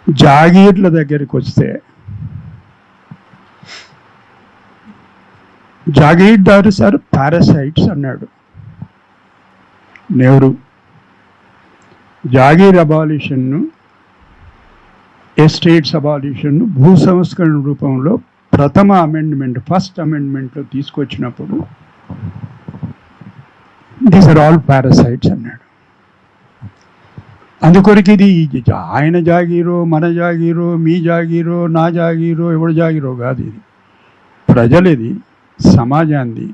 జాగీర్ల దగ్గరికి వస్తే జాగీర్దారు sir parasites అన్నాడు నెహ్రూ. జాగీర్ అబాలిషన్ను, ఎస్టేట్స్ అబాలిషన్ను భూ సంస్కరణ రూపంలో ప్రథమ అమెండ్మెంట్, ఫస్ట్ అమెండ్మెంట్లో తీసుకొచ్చినప్పుడు దీస్ ఆర్ ఆల్ పారాసైట్స్ అన్నాడు. అందుకొరకు ఇది ఆయన జాగీరో, మన జాగీరో, మీ జాగీరో, నా జాగీరో, ఎవరి జాగీరో కాదు. ఇది ప్రజలది, సమాజాన్ని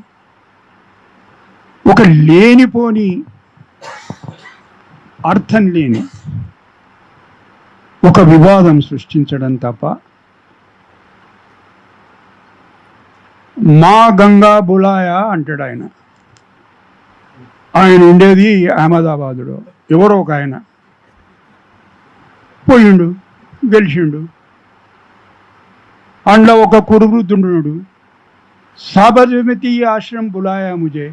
ఒక లేనిపోని, అర్థం లేని ఒక వివాదం సృష్టించడం తప్ప. మా గంగా బులాయా అంటాడు ఆయన. ఆయన ఉండేది అహ్మదాబాదులో. ఎవరో ఒక ఆయన పోయిండు, గెలిచిండు. అందులో ఒక కురువృద్ధుడు సాబర్మతి ఆశ్రమం బులాయా ముజే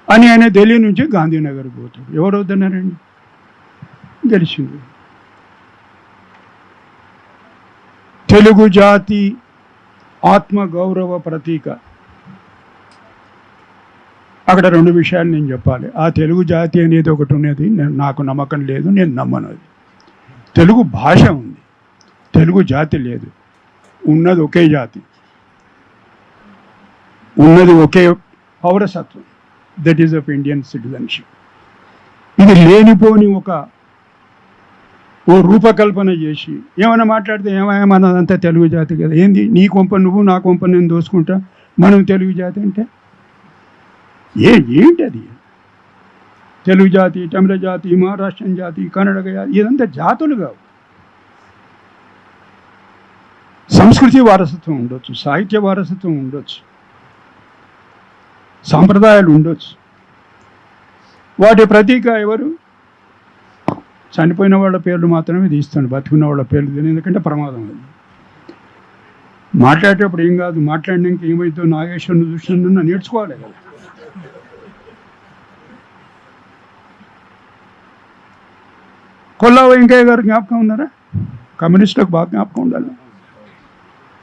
అని ఆయన ఢిల్లీ నుంచి గాంధీనగర్ పోతాడు. ఎవరు వద్దన్నారండి? గెలిచిండు. తెలుగు జాతి ఆత్మగౌరవ ప్రతీక. అక్కడ రెండు విషయాలు నేను చెప్పాలి. ఆ తెలుగు జాతి అనేది ఒకటి ఉన్నది, నాకు నమ్మకం లేదు, నేను నమ్మను. అది తెలుగు భాష ఉంది, తెలుగు జాతి లేదు. ఉన్నది ఒకే జాతి, ఉన్నది ఒకే పౌరసత్వం, that is of Indian citizenship. ఇది లేనిపోని ఓ రూపకల్పన చేసి ఏమైనా మాట్లాడితే ఏమన్నదంతా తెలుగు జాతి కదా. ఏంది నీ కొంప నువ్వు, నా కొంప నేను దోసుకుంటా, మనం తెలుగు జాతి అంటే ఏంటి అది? తెలుగు జాతి, తమిళ జాతి, మహారాష్ట్రన్ జాతి, కన్నడ జాతి, ఇదంతా జాతులు కావు. సంస్కృతి వారసత్వం ఉండొచ్చు, సాహిత్య వారసత్వం ఉండొచ్చు, సాంప్రదాయాలు ఉండొచ్చు. వాటి ప్రతీక ఎవరు? చనిపోయిన వాళ్ళ పేర్లు మాత్రమే తీస్తాను, బతుకున్న వాళ్ళ పేర్లు తెలియదు, ఎందుకంటే ప్రమాదం. అది మాట్లాడేటప్పుడు ఏం కాదు, మాట్లాడినాక ఏమైతే నాగేశ్వరుని చూసిన నేర్చుకోవాలి కదా. కొల్లా వెంకయ్య గారు జ్ఞాపకం ఉన్నారా? కమ్యూనిస్టులకు బాగా జ్ఞాపకం ఉండాలి.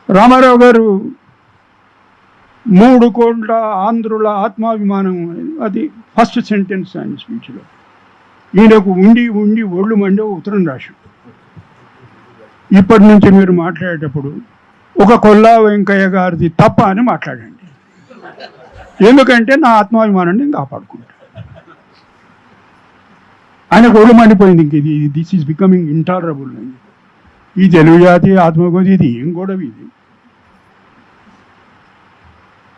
రామారావు గారు 3 కోట్ల ఆంధ్రుల ఆత్మాభిమానం, అది ఫస్ట్ సెంటెన్స్ ఆయన స్పీచ్లో. ఈయనకు ఉండి ఉండి ఒళ్ళు మండే ఉత్తరం రాశాం. ఇప్పటి నుంచి మీరు మాట్లాడేటప్పుడు ఒక కొల్లా వెంకయ్య గారిది తప్ప అని మాట్లాడండి, ఎందుకంటే నా ఆత్మాభిమానాన్ని నేను కాపాడుకుంటా. ఆయనకు ఒళ్ళు మండిపోయింది. ఇంక ఇది దిస్ ఈజ్ బికమింగ్ ఇంటాలరబుల్. ఈ తెలుగు జాతి ఆత్మగోది, ఇది ఏం గొడవ ఇది?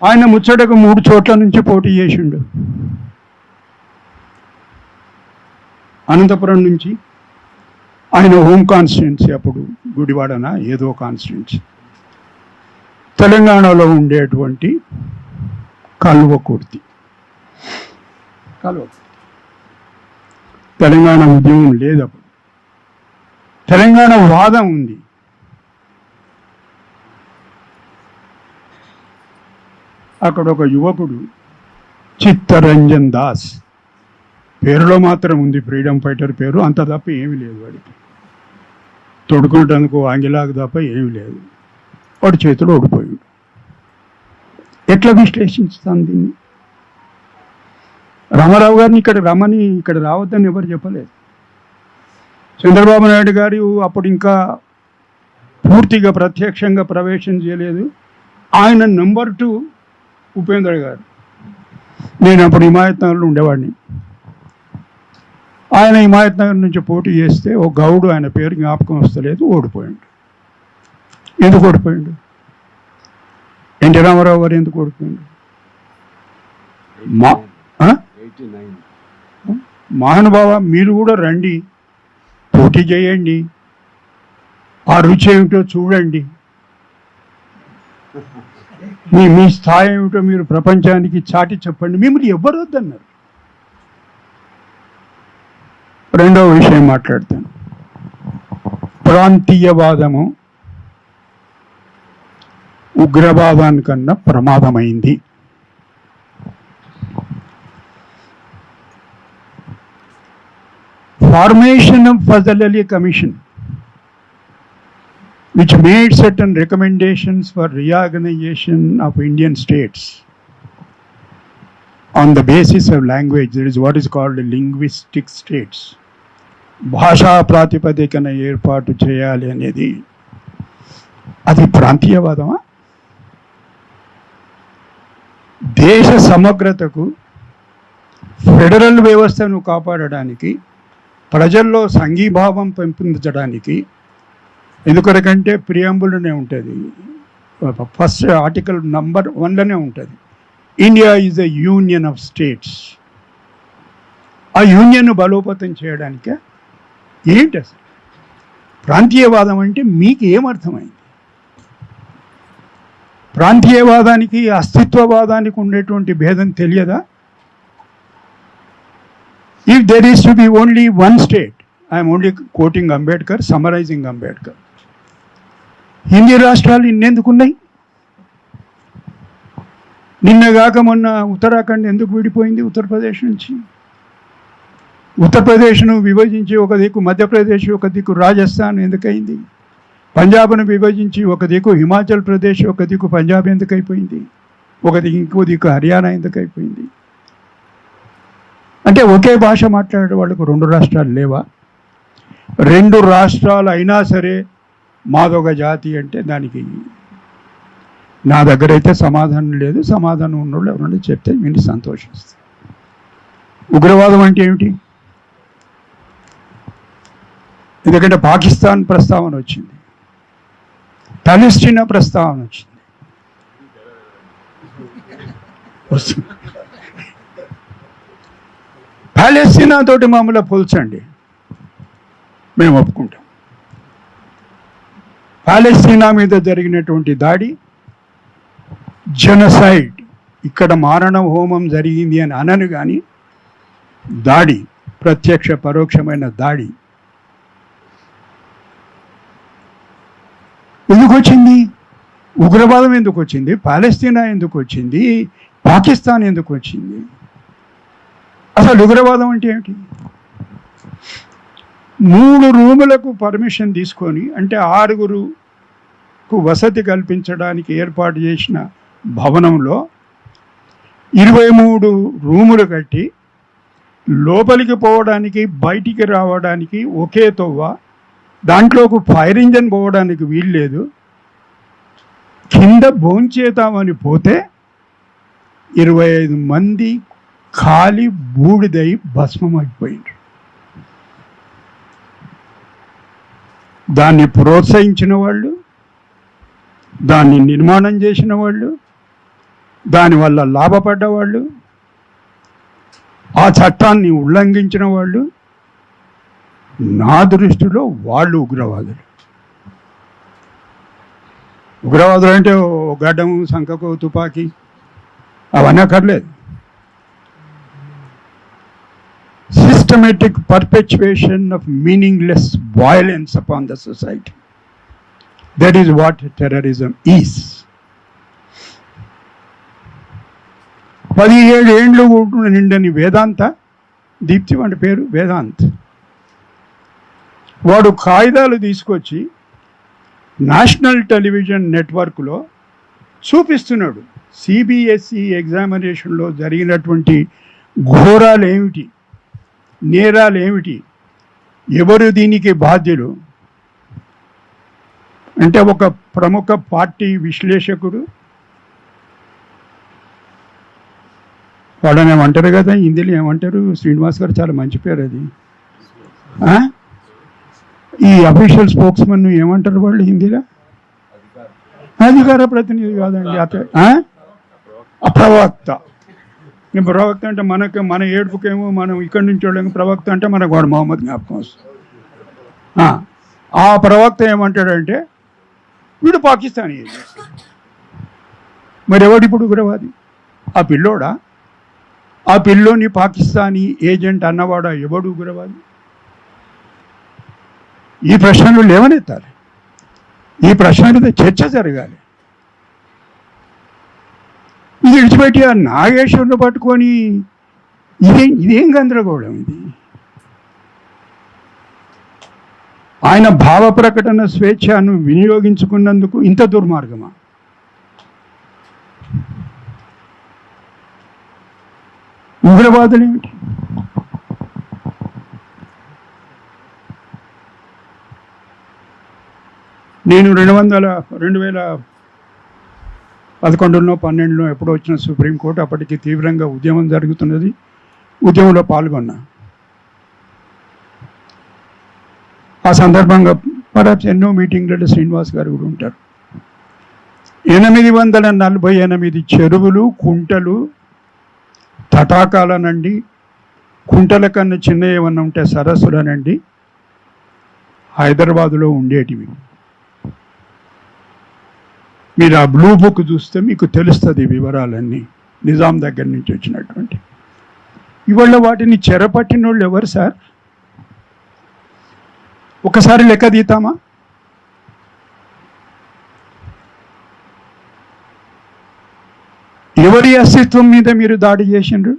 ఆయన ముచ్చటకు 3 చోట్ల నుంచి పోటీ చేసిండు. అనంతపురం నుంచి, ఆయన హోమ్ కాన్స్టిట్యున్సీ, అప్పుడు గుడివాడన ఏదో కాన్స్టిట్యున్సీ, తెలంగాణలో ఉండేటువంటి కల్వకుర్తి. తెలంగాణ ఉద్యమం లేదు అప్పుడు, తెలంగాణ వాదం ఉంది. అక్కడ ఒక యువకుడు చిత్తరంజన్ దాస్, పేరులో మాత్రం ఉంది ఫ్రీడమ్ ఫైటర్ పేరు, అంత తప్ప ఏమీ లేదు వాడికి. తొడుకునేటందుకు ఆంగిలాకు తప్ప ఏమీ లేదు. వాడి చేతిలో ఓడిపోయాడు. ఎట్లా విశ్లేషిస్తాను దీన్ని? రామారావు గారిని ఇక్కడ రావద్దని ఎవరు చెప్పలేదు. చంద్రబాబు నాయుడు గారు అప్పుడు ఇంకా పూర్తిగా ప్రత్యక్షంగా ప్రవేశం చేయలేదు. ఆయన నెంబర్ 2 ఉపేంద్ర గారు. నేను అప్పుడు హిమాయత్ నగర్లో ఉండేవాడిని. ఆయన హిమాయత్ నగర్ నుంచి పోటీ చేస్తే ఒక గౌడు, ఆయన పేరు జ్ఞాపకం వస్తలేదు, ఓడిపోయాడు. ఎందుకు ఓడిపోయాడు? ఎన్టీ రామారావు గారు ఎందుకు ఓడిపోయాడు? మహానుభావ, మీరు కూడా రండి, పోటీ చేయండి, ఆ రుచి ఏమిటో చూడండి, మీ స్థాయి ఏమిటో మీరు ప్రపంచానికి చాటి చెప్పండి. మిమ్మల్ని ఎవ్వరు వద్దన్నారు. రెండవ విషయం మాట్లాడతాను. ప్రాంతీయవాదము ఉగ్రవాదానికన్నా ప్రమాదమైంది. Formation of Fazal Ali commission which made certain recommendations for reorganization of Indian states on the basis of language. There is what is called linguistic states. భాషా ప్రాతిపదికన ఏర్పాటు చేయాలి అనేది అది ప్రాంతీయవాదమా? దేశ సమగ్రతకు, ఫెడరల్ వ్యవస్థను కాపాడడానికి, ప్రజల్లో సంఘీభావం పెంపొందించడానికి, ఎందుకొరకంటే ప్రియాంబుల్లోనే ఉంటుంది, ఫస్ట్ ఆర్టికల్ నంబర్ 1లోనే ఉంటుంది, India is a union of states. ఆ యూనియన్ను బలోపేతం చేయడానికే ఏంటి అసలు ప్రాంతీయవాదం అంటే? మీకు ఏమర్థమైంది? ప్రాంతీయవాదానికి అస్తిత్వవాదానికి ఉండేటువంటి భేదం తెలియదా? If there is to be only one state, I'm only coating Ambedkar, summarising Ambedkar. Hindi రాష్ట్రాలు ఇన్నెందుకున్నాయి? నిన్నగాక మొన్న ఉత్తరాఖండ్ ఎందుకు విడిపోయింది ఉత్తరప్రదేశ్ నుంచి? ఉత్తరప్రదేశ్ను విభజించి ఒక దిక్కు మధ్యప్రదేశ్, ఒక దిక్కు రాజస్థాన్ ఎందుకైంది? పంజాబ్ను విభజించి ఒక దిక్కు హిమాచల్ ప్రదేశ్, ఒక దిక్కు పంజాబ్ ఎందుకైపోయింది? ఒక దిక్కు ఇంకో దిక్కు హర్యానా ఎందుకైపోయింది? అంటే ఒకే భాష మాట్లాడే వాళ్ళకు 2 రాష్ట్రాలు లేవా? 2 రాష్ట్రాలు అయినా సరే మాదొక జాతి అంటే దానికి నా దగ్గర అయితే సమాధానం లేదు. సమాధానం ఉన్నోళ్ళు ఎవరైనా చెప్తే నేను సంతోషిస్తాను. ఉగ్రవాదం అంటే ఏమిటి? ఎందుకంటే పాకిస్తాన్ ప్రస్తావన వచ్చింది, పాలెస్టీనా ప్రస్తావన వచ్చింది. పాలెస్తీనా తోటి మామూలుగా పోల్చండి, మేము ఒప్పుకుంటాం. పాలెస్తీనా మీద జరిగినటువంటి దాడి జెనోసైడ్, ఇక్కడ మారణ హోమం జరిగింది అని అనను కానీ దాడి, ప్రత్యక్ష పరోక్షమైన దాడి ఎందుకు వచ్చింది? ఉగ్రవాదం ఎందుకు వచ్చింది? పాలెస్తీనా ఎందుకు వచ్చింది? పాకిస్తాన్ ఎందుకు వచ్చింది? అసలు ఉగ్రవాదం అంటే ఏమిటి? 3 రూములకు పర్మిషన్ తీసుకొని, అంటే 6గురుకు వసతి కల్పించడానికి ఏర్పాటు చేసిన భవనంలో 23 రూములు కట్టి లోపలికి పోవడానికి బయటికి రావడానికి ఒకే తొవ్వ, దాంట్లో ఒక ఫైర్ ఇంజన్ పోవడానికి వీల్లేదు. కింద భోంచేతామని పోతే 25 మంది ఖాళీ బూడిదై భస్మం అయిపోయింది. దాన్ని ప్రోత్సహించిన వాళ్ళు, దాన్ని నిర్మాణం చేసిన వాళ్ళు, దానివల్ల లాభపడ్డవాళ్ళు, ఆ చట్టాన్ని ఉల్లంఘించిన వాళ్ళు, నా దృష్టిలో వాళ్ళు ఉగ్రవాదులు. ఉగ్రవాదులు అంటే గడ్డము, సంకకు, తుపాకీ అవన్నీ అక్కర్లేదు. Systematic perpetuation of meaningless violence upon the society, that is what terrorism is. 17 ఏండ్లు నిండని వేదాంత, దీప్తి వాడి పేరు వేదాంత్, వాడు కాగితాలు తీసుకొచ్చి నేషనల్ టెలివిజన్ నెట్వర్క్లో చూపిస్తున్నాడు. సిబిఎస్ఈ ఎగ్జామినేషన్లో జరిగినటువంటి ఘోరాలు ఏమిటి, నేరాలు ఏమిటి, ఎవరు దీనికి బాధ్యులు అంటే ఒక ప్రముఖ పార్టీ విశ్లేషకుడు, వాళ్ళని ఏమంటారు కదా హిందీలో, ఏమంటారు శ్రీనివాస్ గారు, చాలా మంచి పేరు అది. ఈ అఫీషియల్ స్పోక్స్మన్ ఏమంటారు వాళ్ళు హిందీలో? అధికార ప్రతినిధి కాదండి, ప్రవక్త. ప్రవక్త అంటే మన ఏడుపుకేమో మనం ఇక్కడి నుంచి వాళ్ళకి ప్రవక్త అంటే మనకు వాడు మొహమ్మద్ జ్ఞాపకం వస్తుంది. ఆ ప్రవక్త ఏమంటాడంటే వీడు పాకిస్తానీ. మరి ఎవడిప్పుడు ఉగ్రవాది? ఆ పిల్లోడా? ఆ పిల్లోని పాకిస్తానీ ఏజెంట్ అన్నవాడా? ఎవడు ఉగ్రవాది? ఈ ప్రశ్నలు లేవనెత్తాలి, ఈ ప్రశ్న మీద చర్చ జరగాలి. ఇది విడిచిపెట్టి ఆ నాగేశ్వరుని పట్టుకొని ఇదేం గందరగోళం ఇది? ఆయన భావ ప్రకటన స్వేచ్ఛను వినియోగించుకున్నందుకు ఇంత దుర్మార్గమా? ఉగ్రవాదులు ఏమిటి? నేను 2011లో 12లో ఎప్పుడో వచ్చిన సుప్రీంకోర్టు, అప్పటికి తీవ్రంగా ఉద్యమం జరుగుతున్నది. ఉద్యమంలో పాల్గొన్నా. ఆ సందర్భంగా పరాప్స్ ఎన్నో మీటింగ్లలో శ్రీనివాస్ గారు కూడా ఉంటారు. 848 చెరువులు, కుంటలు, తటాకాలనండి, కుంటల కన్నా చిన్న ఏమన్నా ఉంటే సరస్సులనండి హైదరాబాదులో ఉండేటివి. మీరు ఆ బ్లూ బుక్ చూస్తే మీకు తెలుస్తుంది వివరాలన్నీ, నిజాం దగ్గర నుంచి వచ్చినటువంటి. ఇవాళ వాటిని చెరపట్టిన వాళ్ళు ఎవరు సార్? ఒకసారి లెక్క తీతామా? ఎవరి అస్తిత్వం మీద మీరు దాడి చేసిండ్రు?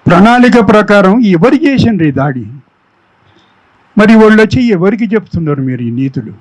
ప్రణాళిక ప్రకారం ఎవరు చేసిండ్రు ఈ దాడి? మరి వాళ్ళు వచ్చి ఎవరికి చెప్తున్నారు మీరు ఈ నీతులు?